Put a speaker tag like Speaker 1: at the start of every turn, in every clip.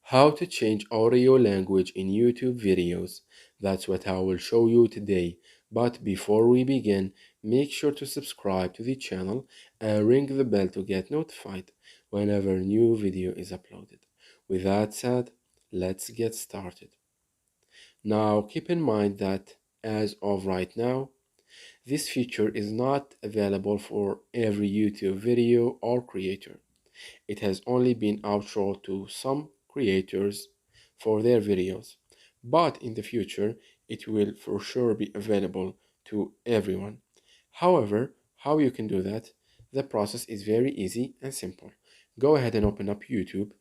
Speaker 1: How to change audio language in YouTube videos. That's what I will show you today. But before we begin, make sure to subscribe to the channel and ring the bell to get notified whenever a new video is uploaded. With that said, let's get started. Now keep in mind that as of right now, this feature is not available for every YouTube video or creator. It has only been outrolled to some creators for their videos, but in the future it will for sure be available to everyone. However, how you can do that? The process is very easy and simple. Go ahead and open up YouTube,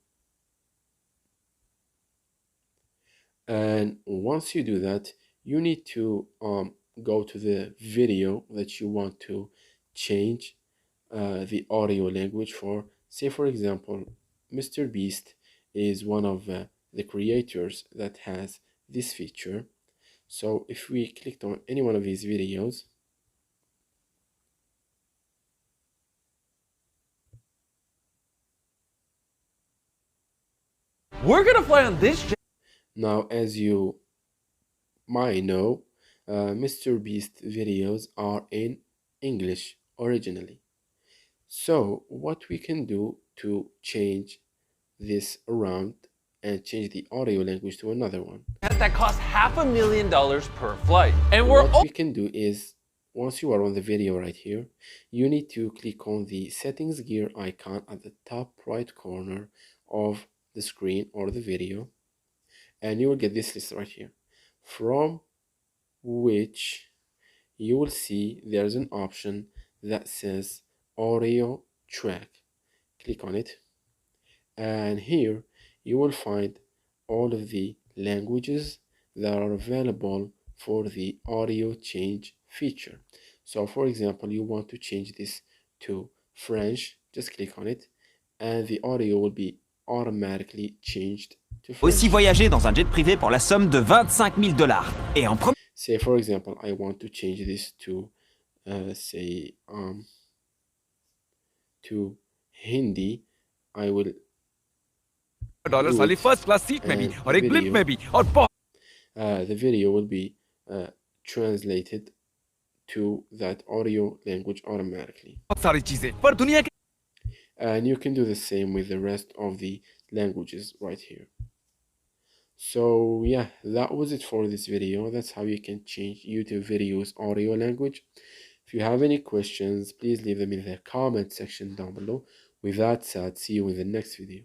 Speaker 1: and once you do that, you need to go to the video that you want to change the audio language for. Say, for example, Mr. Beast is one of the creators that has this feature. So if we clicked on any one of his videos,
Speaker 2: We're gonna fly on this jet.
Speaker 1: now as you might know, Mr. Beast videos are in English originally. So what we can do to change this around and change the audio language to another one.
Speaker 2: That costs $500,000 per flight. And
Speaker 1: What we can do is, once you are on the video right here, you need to click on the settings gear icon at the top right corner of the screen or the video, and you will get this list right here, from which you will see there's an option that says audio track. Click on it, and here you will find all of the languages that are available for the audio change feature. So for example, you want to change this to French, just click on it and the audio will be automatically changed to
Speaker 3: Aussi
Speaker 1: French.
Speaker 3: voyager dans un jet privé pour la somme de 25 000 dollars. Et en premier.
Speaker 1: Say for example, I want to change this to to Hindi. I will
Speaker 2: dollars
Speaker 1: do
Speaker 2: वाली
Speaker 1: it,
Speaker 2: first class seat में भी
Speaker 1: and
Speaker 2: और एक blip
Speaker 1: video
Speaker 2: में भी और बहुत
Speaker 1: the video will be translated to that audio language automatically.
Speaker 2: सारी चीजें पर दुनिया के
Speaker 1: And you can do the same with the rest of the languages right here. So yeah, that was it for this video. That's how you can change YouTube videos audio language. If you have any questions, please leave them in the comment section down below. With that said, see you in the next video.